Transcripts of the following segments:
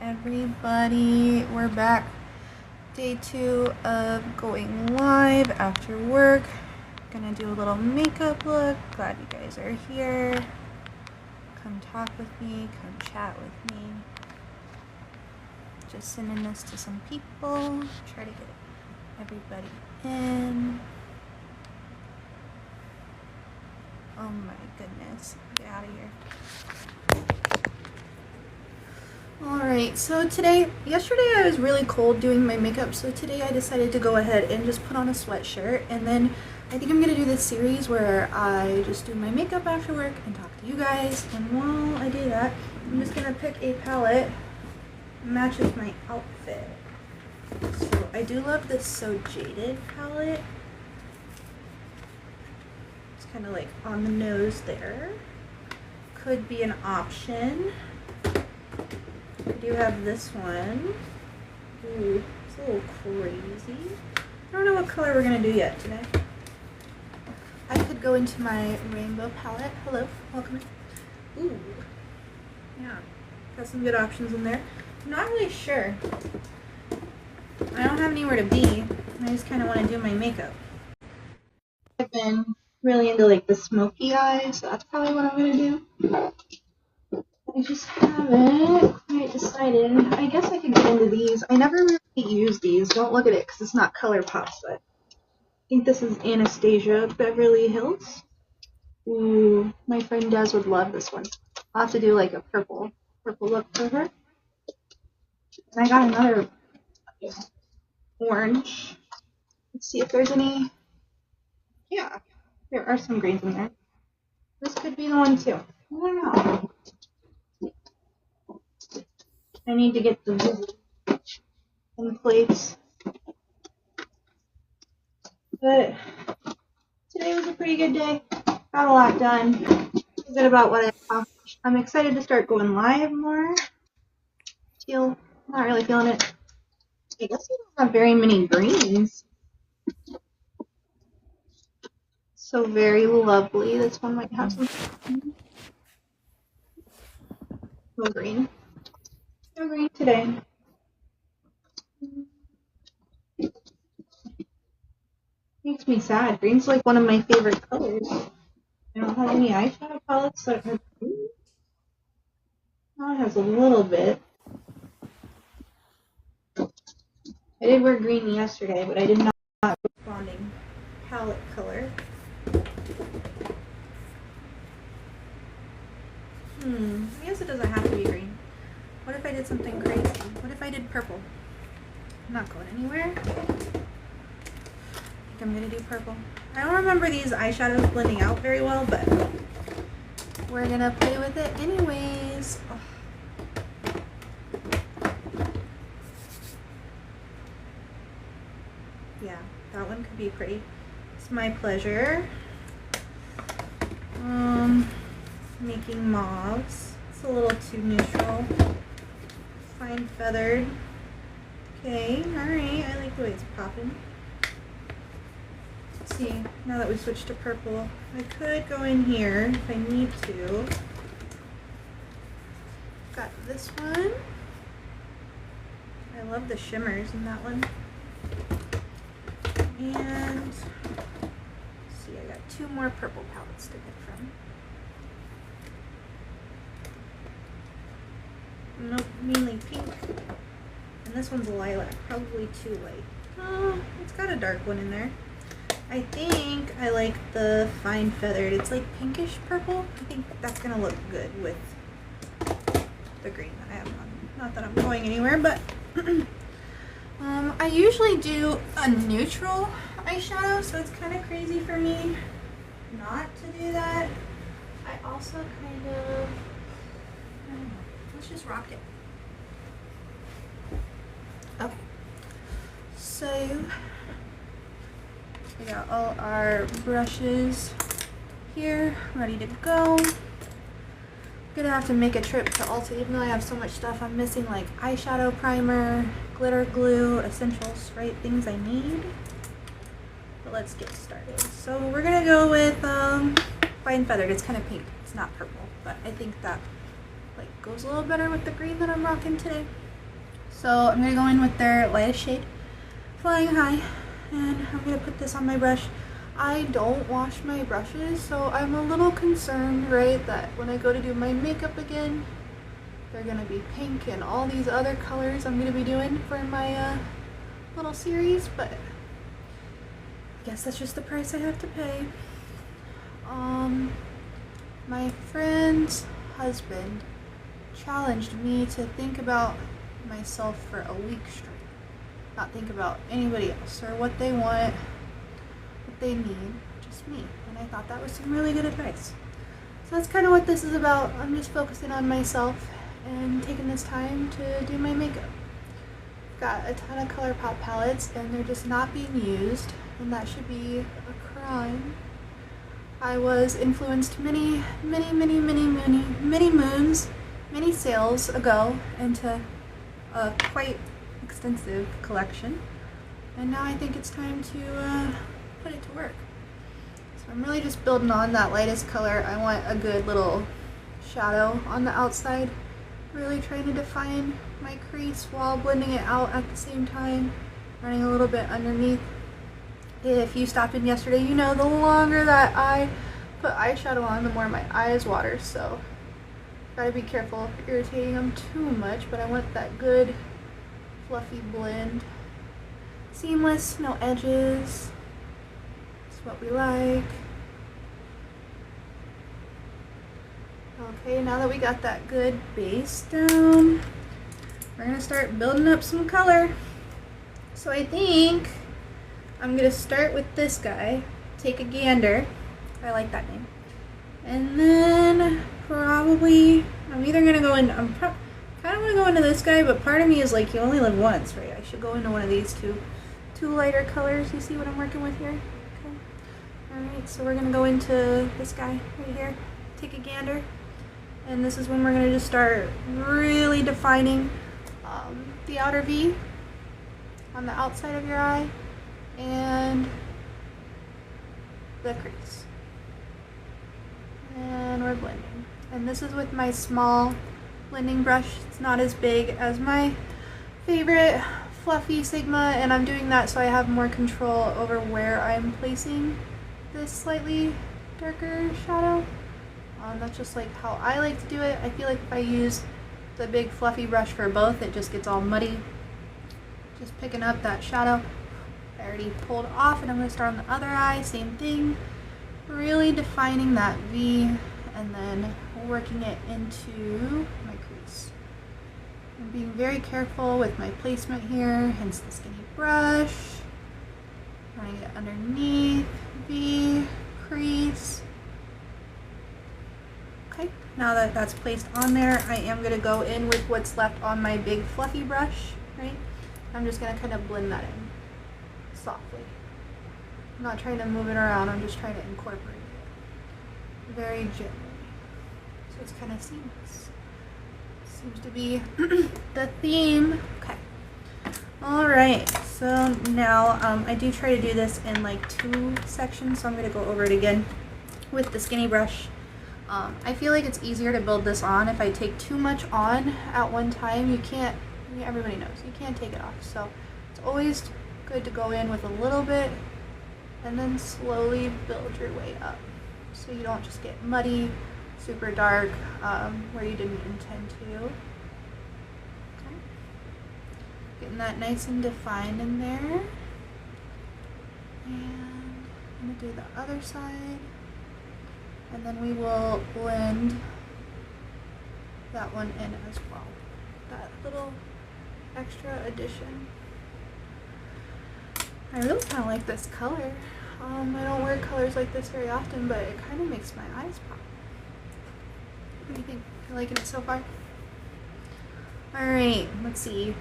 Everybody, we're back. Day 2 of going live after work. Gonna do a little makeup look. Glad you guys are here. Come talk with me, come chat with me. Just sending this to some people. Try to get everybody in. Oh my goodness, get out of here. Alright, so yesterday I was really cold doing my makeup, so today I decided to go ahead and just put on a sweatshirt, and then I think I'm going to do this series where I just do my makeup after work and talk to you guys, and while I do that, I'm just going to pick a palette that matches my outfit. So I do love this So Jaded palette. It's kind of like on the nose there. Could be an option. I do have this one. Ooh, it's a little crazy. I don't know what color we're going to do yet today. I could go into my rainbow palette. Hello, welcome. Ooh, yeah, got some good options in there. I'm not really sure. I don't have anywhere to be. I just kind of want to do my makeup. I've been really into like the smoky eyes, so that's probably what I'm going to do. I just haven't quite decided. I guess I could get into these. I never really use these. Don't look at it because it's not ColourPop, but I think this is Anastasia Beverly Hills. Ooh, my friend Des would love this one. I'll have to do like a purple look for her. And I got another orange. Let's see if there's any. Yeah, there are some greens in there. This could be the one too. I don't know. I need to get the in place. But today was a pretty good day. Got a lot done. Feel good about what I accomplished. I'm excited to start going live more. Not really feeling it. I guess we don't have very many greens. So very lovely. This one might have some. No green. No green today. Makes me sad. Green's like one of my favorite colors. I don't have any eyeshadow palettes that have green. Now it has a little bit. I did wear green yesterday, but I did not have a corresponding palette color. I guess it doesn't have to be green. What if I did something crazy? What if I did purple? I'm not going anywhere. I think I'm gonna do purple. I don't remember these eyeshadows blending out very well, but we're gonna play with it anyways. Oh. Yeah, that one could be pretty. It's my pleasure. Making mauves. It's a little too neutral. Fine feathered. Okay, alright. I like the way it's popping. Let's see, now that we switched to purple, I could go in here if I need to. Got this one. I love the shimmers in that one. And let's see, I got 2 more purple palettes to get from. Nope, mainly pink. And this one's lilac, probably too light. Oh, it's got a dark one in there. I think I like the Fine Feathered. It's like pinkish purple. I think that's gonna look good with the green that I have on. Not that I'm going anywhere, but I usually do a neutral eyeshadow, so it's kind of crazy for me not to do that. I also kind of, I don't know. Let's just rock it. Okay. So we got all our brushes here, ready to go. Gonna have to make a trip to Ulta, even though I have so much stuff. I'm missing like eyeshadow primer, glitter glue, essentials, right? Things I need. But let's get started. So we're gonna go with Fine Feathered. It's kind of pink. It's not purple, but I think that like goes a little better with the green that I'm rocking today. So I'm going to go in with their lightest shade, Flying High, and I'm going to put this on my brush. I don't wash my brushes, so I'm a little concerned, right, that when I go to do my makeup again, they're going to be pink and all these other colors I'm going to be doing for my little series, but I guess that's just the price I have to pay. My friend's husband challenged me to think about myself for a week straight. Not think about anybody else or what they want, what they need, just me. And I thought that was some really good advice. So that's kind of what this is about. I'm just focusing on myself and taking this time to do my makeup. I've got a ton of ColourPop palettes and they're just not being used, and that should be a crime. I was influenced many sales ago into a quite extensive collection, and now I think it's time to put it to work. So I'm really just building on that lightest color. I want a good little shadow on the outside, really trying to define my crease while blending it out at the same time, running a little bit underneath. If you stopped in yesterday, you know the longer that I put eyeshadow on, the more my eyes water, so gotta be careful of irritating them too much, but I want that good fluffy blend. Seamless, no edges. That's what we like. Okay, now that we got that good base down, we're gonna start building up some color. So I think I'm gonna start with this guy, Take a Gander. I like that name. And then probably, I'm either gonna go in, kind of want to go into this guy, but part of me is like, you only live once, right? I should go into one of these two lighter colors. You see what I'm working with here? Okay. Alright, so we're gonna go into this guy right here, Take a Gander. And this is when we're gonna just start really defining the outer V on the outside of your eye and the crease. And we're blending. And this is with my small blending brush. It's not as big as my favorite fluffy Sigma, and I'm doing that so I have more control over where I'm placing this slightly darker shadow. That's just like how I like to do it. I feel like if I use the big fluffy brush for both, it just gets all muddy. Just picking up that shadow. I already pulled off, and I'm going to start on the other eye, same thing. Really defining that V and then working it into my crease. I'm being very careful with my placement here, hence the skinny brush. Running it underneath, V, crease. Okay, now that that's placed on there, I am going to go in with what's left on my big fluffy brush, right? I'm just going to kind of blend that in softly. I'm not trying to move it around, I'm just trying to incorporate it very gently. So it's kind of seamless. Seems to be the theme. Okay. Alright, so now I do try to do this in like 2 sections, so I'm going to go over it again with the skinny brush. I feel like it's easier to build this on if I take too much on at one time. You can't, everybody knows, you can't take it off. So it's always good to go in with a little bit and then slowly build your way up, so you don't just get muddy, super dark, where you didn't intend to. Okay. Getting that nice and defined in there. And I'm going to do the other side. And then we will blend that one in as well. That little extra addition. I really kind of like this color. I don't wear colors like this very often, but it kind of makes my eyes pop. What do you think? You liking it so far? Alright, let's see.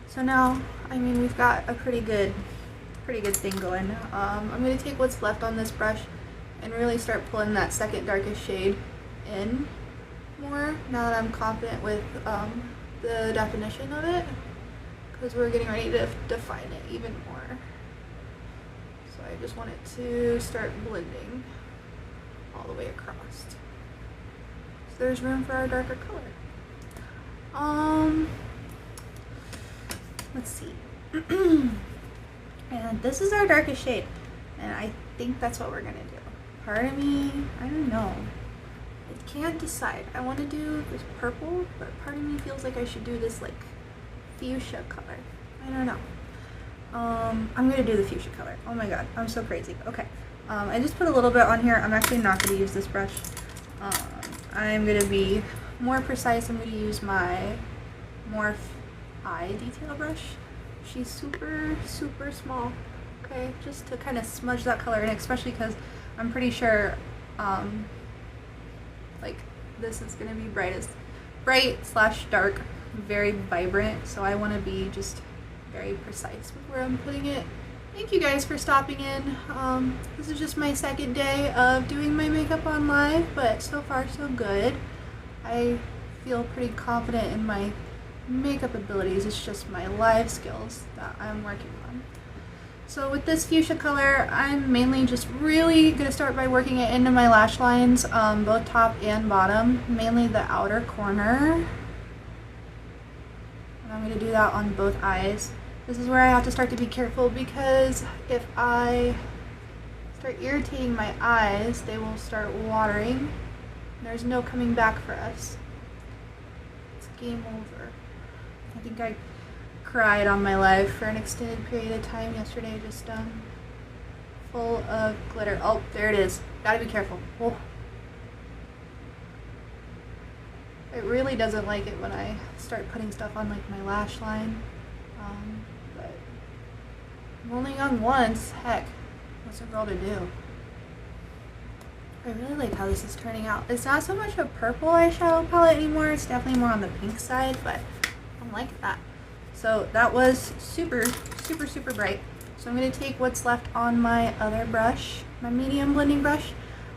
So now, I mean, we've got a pretty good thing going. I'm going to take what's left on this brush and really start pulling that second darkest shade in more now that I'm confident with the definition of it, because we're getting ready to define it even more. So I just want it to start blending all the way across. So there's room for our darker color. Let's see. And this is our darkest shade, and I think that's what we're gonna do. Part of me, I don't know. I can't decide. I want to do this purple, but part of me feels like I should do this like fuchsia color. I don't know. I'm gonna do the fuchsia color. Oh my god, I'm so crazy. Okay. I just put a little bit on here. I'm actually not gonna use this brush. I'm gonna be more precise. I'm gonna use my Morph Eye detail brush. She's super, super small. Okay, just to kind of smudge that color in, especially because I'm pretty sure, like this is gonna be bright slash dark, very vibrant. So I want to be just very precise with where I'm putting it. Thank you guys for stopping in. This is just my second day of doing my makeup on live, but so far so good. I feel pretty confident in my makeup abilities. It's just my live skills that I'm working on. So with this fuchsia color, I'm mainly just really going to start by working it into my lash lines, both top and bottom, mainly the outer corner. And I'm going to do that on both eyes. This is where I have to start to be careful, because if I start irritating my eyes, they will start watering. There's no coming back for us. It's game over. I think I cried on my live for an extended period of time yesterday, just full of glitter. Oh, there it is. Gotta be careful. Oh. It really doesn't like it when I start putting stuff on like my lash line. But I'm only young once. Heck, what's a girl to do? I really like how this is turning out. It's not so much a purple eyeshadow palette anymore. It's definitely more on the pink side, but I'm liking that. So that was super, super, super bright. So I'm going to take what's left on my other brush, my medium blending brush.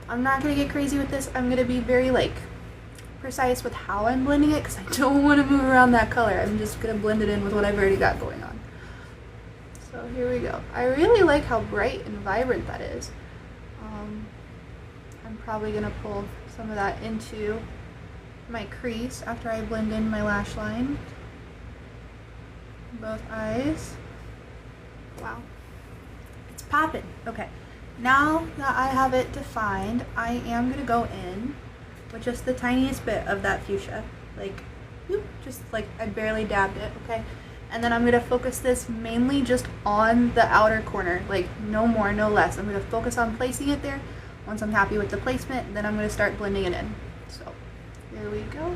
I'm not going to get crazy with this. I'm going to be very like precise with how I'm blending it, because I don't want to move around that color. I'm just going to blend it in with what I've already got going on. So here we go. I really like how bright and vibrant that is. I'm probably going to pull some of that into my crease after I blend in my lash line. Both eyes. Wow. It's popping. Okay. Now that I have it defined, I am going to go in with just the tiniest bit of that fuchsia. Like, whoop, just like I barely dabbed it, okay? And then I'm going to focus this mainly just on the outer corner. Like, no more, no less. I'm going to focus on placing it there. Once I'm happy with the placement, then I'm going to start blending it in. So, here we go.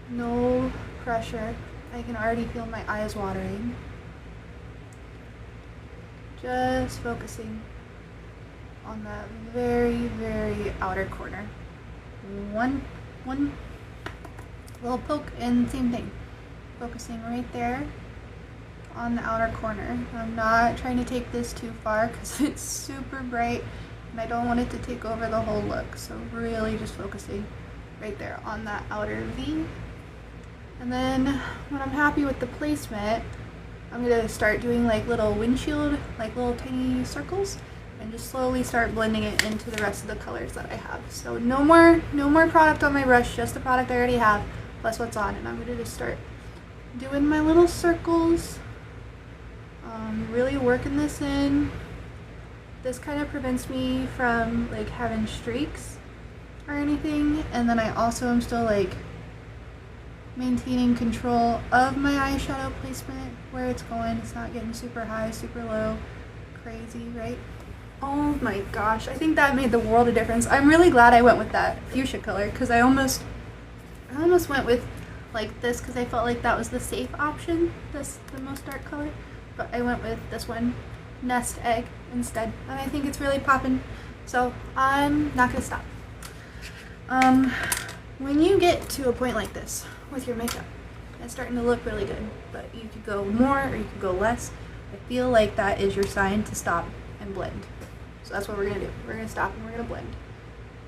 No pressure. I can already feel my eyes watering. Just focusing on that very, very outer corner. One little poke and same thing. Focusing right there on the outer corner. I'm not trying to take this too far because it's super bright and I don't want it to take over the whole look. So really just focusing right there on that outer V. And then when I'm happy with the placement, I'm going to start doing like little windshield, like little tiny circles, and just slowly start blending it into the rest of the colors that I have. So no more product on my brush, just the product I already have, plus what's on. And I'm going to just start doing my little circles, really working this in. This kind of prevents me from like having streaks or anything. And then I also am still like maintaining control of my eyeshadow placement, where it's going. It's not getting super high, super low, crazy, right? Oh my gosh, I think that made the world of difference. I'm really glad I went with that fuchsia color, because I almost went with like this because I felt like that was the safe option, the most dark color, but I went with this one, Nest Egg, instead, and I think it's really popping. So I'm not gonna stop. When you get to a point like this with your makeup, it's starting to look really good, but you could go more or you could go less. I feel like that is your sign to stop and blend. So that's what we're gonna do. We're gonna stop and we're gonna blend.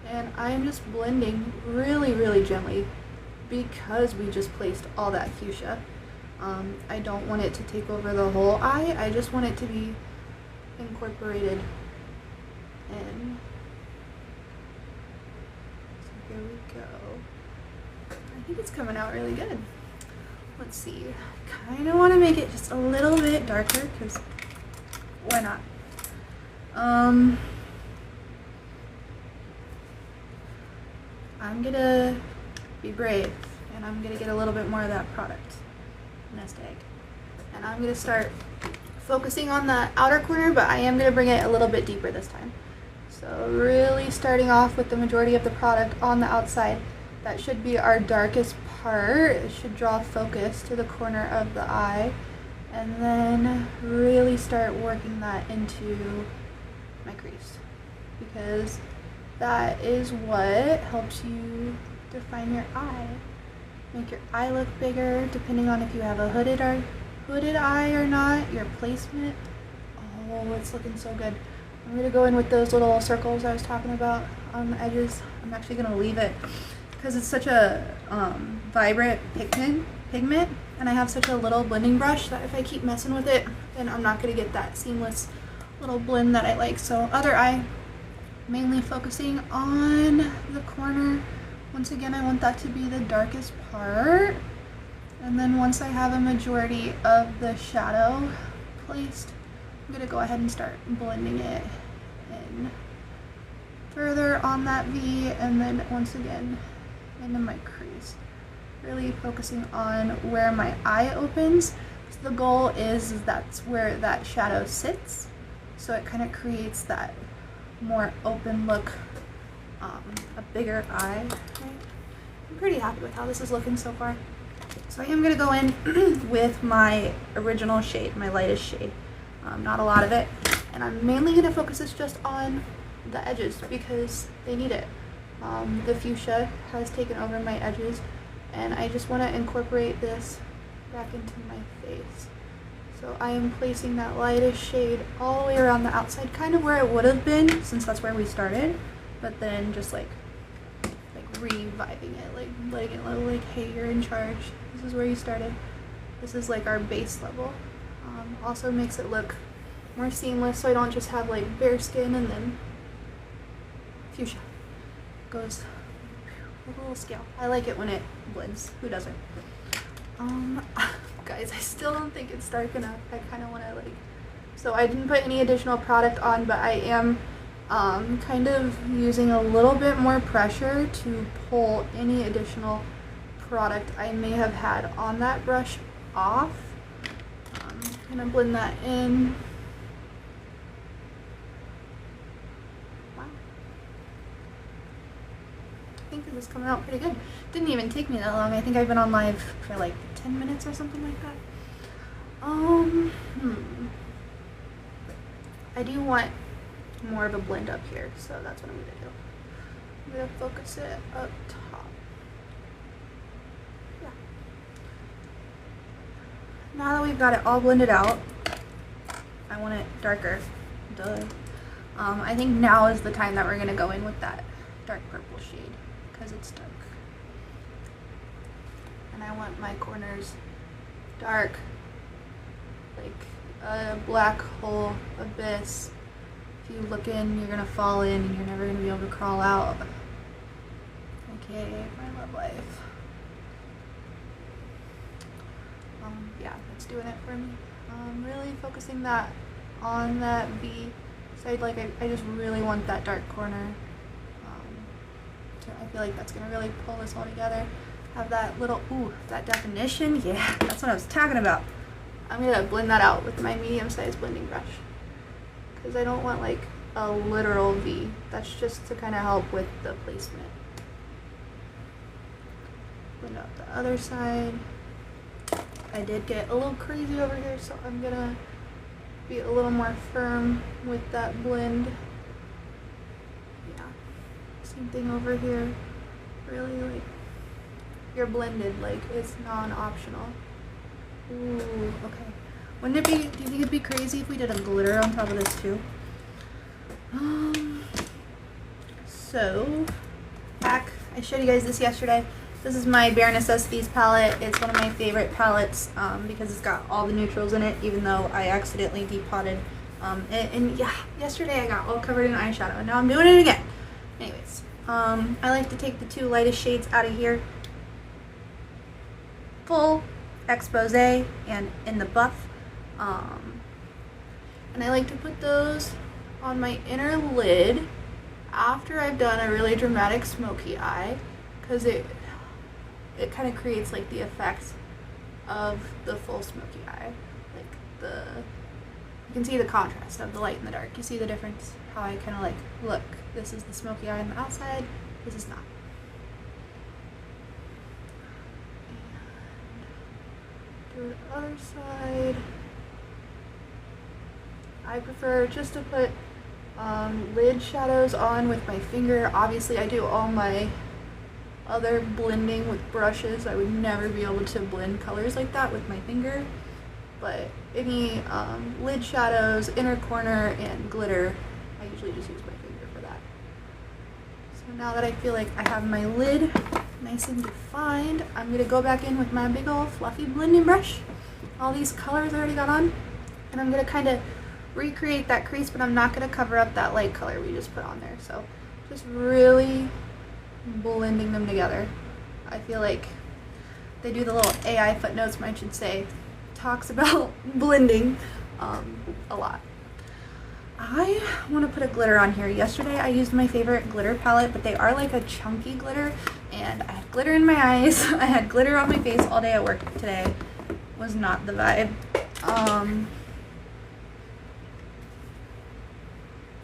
And I'm just blending really, really gently because we just placed all that fuchsia. I don't want it to take over the whole eye. I just want it to be incorporated in. So here we go. I think it's coming out really good. Let's see. Kind of want to make it just a little bit darker because why not? I'm gonna be brave and I'm gonna get a little bit more of that product, nest egg, and I'm gonna start focusing on the outer corner, but I am gonna bring it a little bit deeper this time. So really starting off with the majority of the product on the outside. That should be our darkest part. It should draw focus to the corner of the eye, and then really start working that into my crease, because that is what helps you define your eye. Make your eye look bigger depending on if you have a hooded eye or not, your placement. Oh, it's looking so good. I'm going to go in with those little circles I was talking about on the edges. I'm actually going to leave it because it's such a vibrant pigment, and I have such a little blending brush that if I keep messing with it, then I'm not going to get that seamless little blend that I like. So other eye, mainly focusing on the corner. Once again, I want that to be the darkest part. And then once I have a majority of the shadow placed, I'm going to go ahead and start blending it in further on that V, and then once again into my crease. Really focusing on where my eye opens. So the goal is that's where that shadow sits. So it kind of creates that more open look, a bigger eye. Right? I'm pretty happy with how this is looking so far. So I am going to go in with my original shade, my lightest shade. Not a lot of it. And I'm mainly going to focus this just on the edges because they need it. The fuchsia has taken over my edges, and I just want to incorporate this back into my face. So I am placing that lightest shade all the way around the outside, kind of where it would have been since that's where we started, but then just like reviving it, like letting it know, like, hey, you're in charge. This is where you started. This is like our base level. Also makes it look more seamless, so I don't just have like bare skin and then fuchsia goes with a little scale. I like it when it blends. Who doesn't? Guys, I still don't think it's dark enough. I kind of want to like, so I didn't put any additional product on, but I am kind of using a little bit more pressure to pull any additional product I may have had on that brush off. Gonna blend that in. Wow. I think this is coming out pretty good. Didn't even take me that long. I think I've been on live for like 10 minutes or something like that. I do want more of a blend up here, so that's what I'm gonna do. I'm gonna focus it up top. Yeah. Now that we've got it all blended out, I want it darker. Duh. I think now is the time that we're gonna go in with that dark purple shade because it's dark. And I want my corners dark, like a black hole abyss. If you look in, you're gonna fall in and you're never gonna be able to crawl out. Okay, my love life. Yeah, that's doing it for me. Really focusing that on that V side, like I just really want that dark corner. So I feel like that's gonna really pull this all together. Have that little, ooh, that definition. Yeah, that's what I was talking about. I'm gonna blend that out with my medium-sized blending brush because I don't want like a literal V. That's just to kind of help with the placement. Blend out the other side. I did get a little crazy over here, so I'm gonna be a little more firm with that blend. Yeah, same thing over here. Really, like, you're blended, like it's non-optional. Ooh, okay. Wouldn't it be, do you think it'd be crazy if we did a glitter on top of this too? So, back, I showed you guys this yesterday. This is my Bare Necessities palette. It's one of my favorite palettes because it's got all the neutrals in it, even though I accidentally depotted it. And yeah, yesterday I got all covered in eyeshadow, and now I'm doing it again. Anyways, I like to take the two lightest shades out of here full expose and in the buff. And I like to put those on my inner lid after I've done a really dramatic smoky eye, because it kind of creates like the effect of the full smoky eye. Like you can see the contrast of the light and the dark. You see the difference? How I kind of like, look, this is the smoky eye on the outside, this is not. And do the other side. I prefer just to put lid shadows on with my finger. Obviously I do all my other blending with brushes. I would never be able to blend colors like that with my finger, but any lid shadows, inner corner, and glitter, I usually just use my finger for that. So now that I feel like I have my lid nice and defined, I'm going to go back in with my big old fluffy blending brush. All these colors I already got on, and I'm going to kind of recreate that crease, but I'm not going to cover up that light color we just put on there. So just really blending them together. I feel like they do the little AI footnotes, mine should say, talks about blending a lot. I want to put a glitter on here. Yesterday I used my favorite glitter palette, but they are like a chunky glitter, and I had glitter in my eyes. I had glitter on my face all day at work today. Was not the vibe.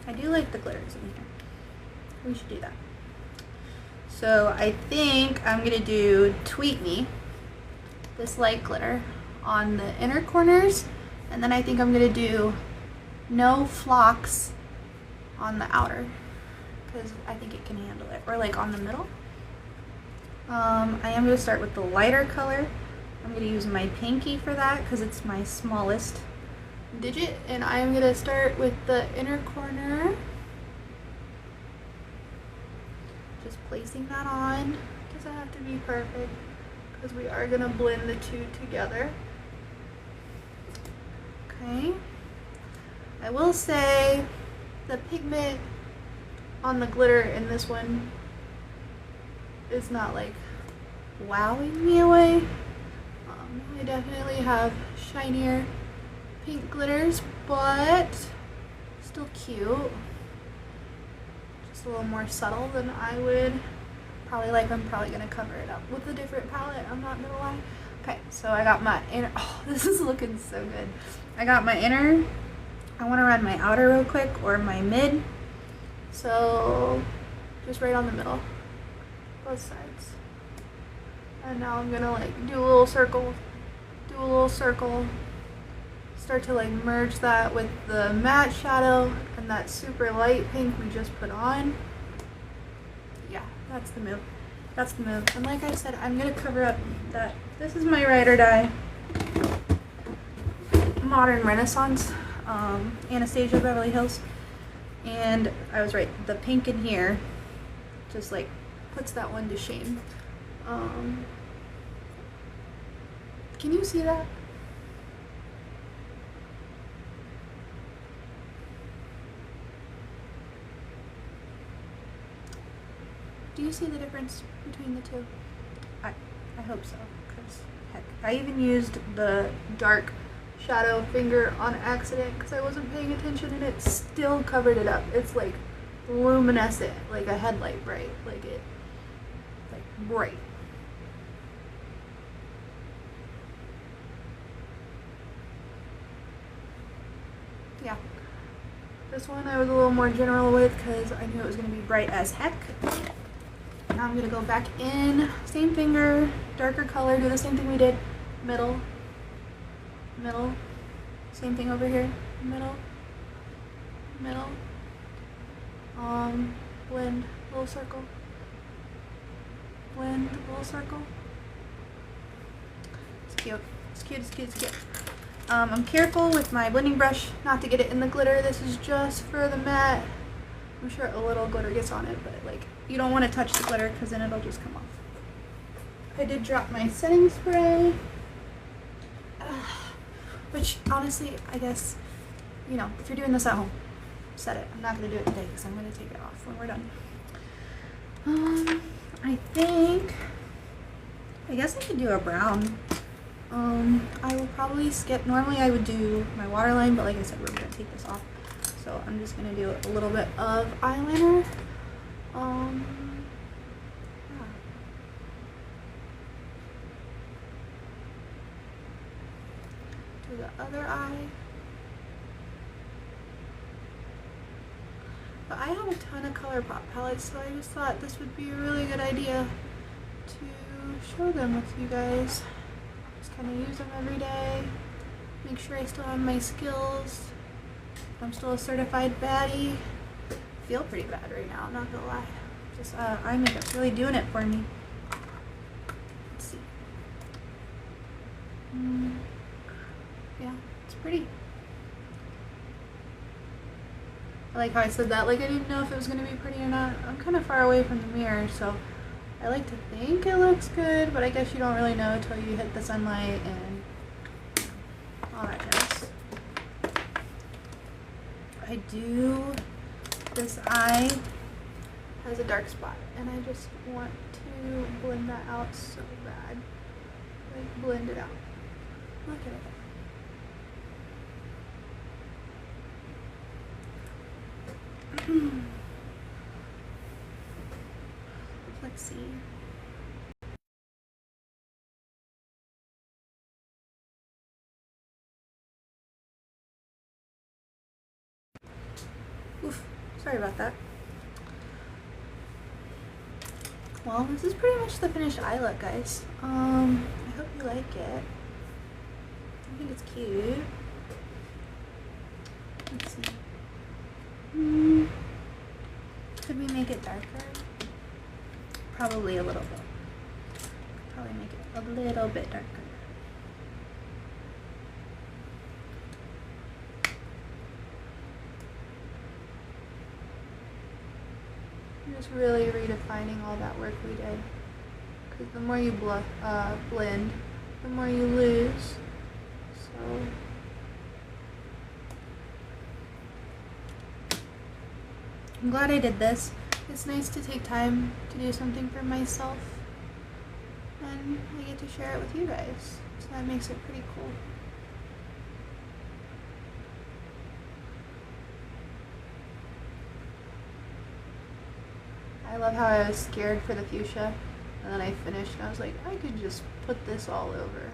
I do like the glitters in here. We should do that. So I think I'm gonna do Tweet Me, this light glitter, on the inner corners, and then I think I'm gonna do No Flocks on the outer, because I think it can handle it, or like on the middle. I am gonna start with the lighter color. I'm gonna use my pinky for that because it's my smallest digit, and I am gonna start with the inner corner. Just placing that on. Doesn't have to be perfect because we are gonna blend the two together. Okay. I will say the pigment on the glitter in this one is not like wowing me away. I definitely have shinier pink glitters, but still cute. Just a little more subtle than I would probably like. I'm probably gonna cover it up with a different palette, I'm not gonna lie. Okay, so I got my inner. Oh, this is looking so good. I got my inner. I want to run my outer real quick, or my mid. So just right on the middle, both sides. And now I'm gonna like do a little circle, start to like merge that with the matte shadow and that super light pink we just put on. Yeah, that's the move. That's the move. And like I said, I'm gonna cover up that. This is my Ride or Die Modern Renaissance Anastasia Beverly Hills, and I was right. The pink in here just like puts that one to shame. Can you see that? Do you see the difference between the two? I hope so, because heck, I even used the dark shadow finger on accident because I wasn't paying attention, and it still covered it up. It's like luminescent, like a headlight bright, like bright. Yeah, this one I was a little more general with because I knew it was going to be bright as heck. Now I'm going to go back in, same finger, darker color, do the same thing we did, middle, same thing over here, middle, blend, little circle, blend, little circle. It's cute, it's cute, it's cute, it's cute. I'm careful with my blending brush not to get it in the glitter. This is just for the matte. I'm sure a little glitter gets on it, but like you don't want to touch the glitter because then it'll just come off. I did drop my setting spray, which honestly, I guess, you know, if you're doing this at home, set it. I'm not going to do it today because I'm going to take it off when we're done. I guess I could do a brown. I will probably skip, normally I would do my waterline, but like I said, we're gonna take this off. So I'm just gonna do a little bit of eyeliner. Yeah. Do the other eye. But I have a ton of ColourPop palettes, so I just thought this would be a really good idea to show them with you guys. Just kind of use them every day. Make sure I still have my skills. I'm still a certified baddie. I feel pretty bad right now, not gonna lie. Just eye makeup's really doing it for me. Let's see. Yeah, it's pretty. I like how I said that, like I didn't know if it was going to be pretty or not. I'm kind of far away from the mirror, so I like to think it looks good, but I guess you don't really know until you hit the sunlight and all that jazz. This eye has a dark spot, and I just want to blend that out so bad. Like, blend it out. Look at it. Let's see. Oof, sorry about that. Well, this is pretty much the finished eye look, guys. I hope you like it. I think it's cute. Let's see. Could we make it darker? Probably a little bit. Probably make it a little bit darker. I'm just really redefining all that work we did. Because the more you blend, the more you lose. So I'm glad I did this. It's nice to take time to do something for myself, and I get to share it with you guys, so that makes it pretty cool. I love how I was scared for the fuchsia, and then I finished and I was like, I could just put this all over.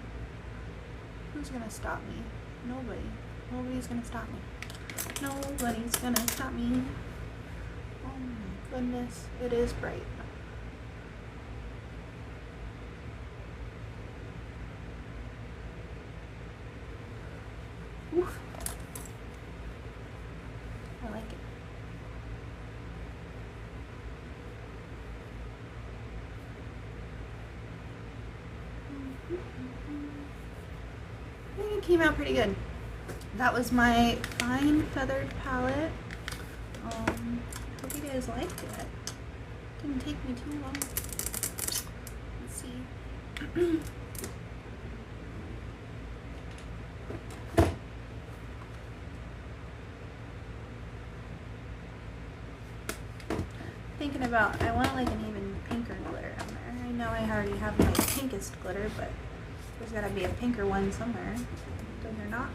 Who's gonna stop me? Nobody. Nobody's gonna stop me. Nobody's gonna stop me. Oh my goodness, it is bright. Oof. I like it. I think it came out pretty good. That was my Fine Feathered palette. Hope you guys liked it. Didn't take me too long. Let's see. Thinking about, I want like an even pinker glitter on there. I know I already have my pinkest glitter, but there's gotta be a pinker one somewhere. Does there not?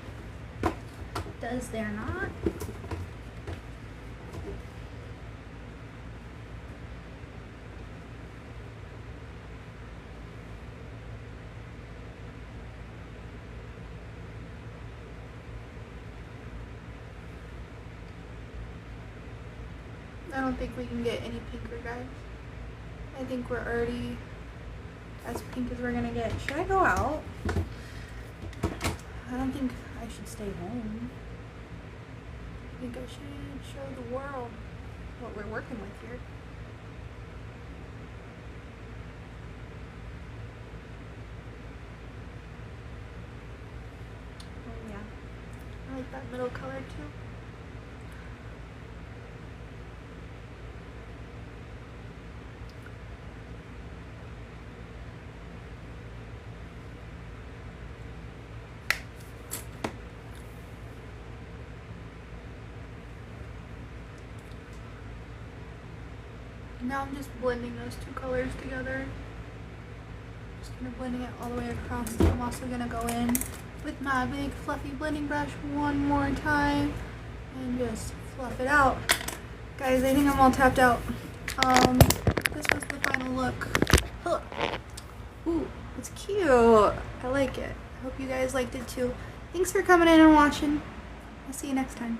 Does there not? I don't think we can get any pinker, guys. I think we're already as pink as we're gonna get. Should I go out? I don't think I should stay home. I think I should show the world what we're working with here. Oh yeah, I like that middle color too. Now I'm just blending those two colors together. Just kind of blending it all the way across. I'm also going to go in with my big fluffy blending brush one more time and just fluff it out. Guys, I think I'm all tapped out. This was the final look. Huh. Ooh, it's cute. I like it. I hope you guys liked it too. Thanks for coming in and watching. I'll see you next time.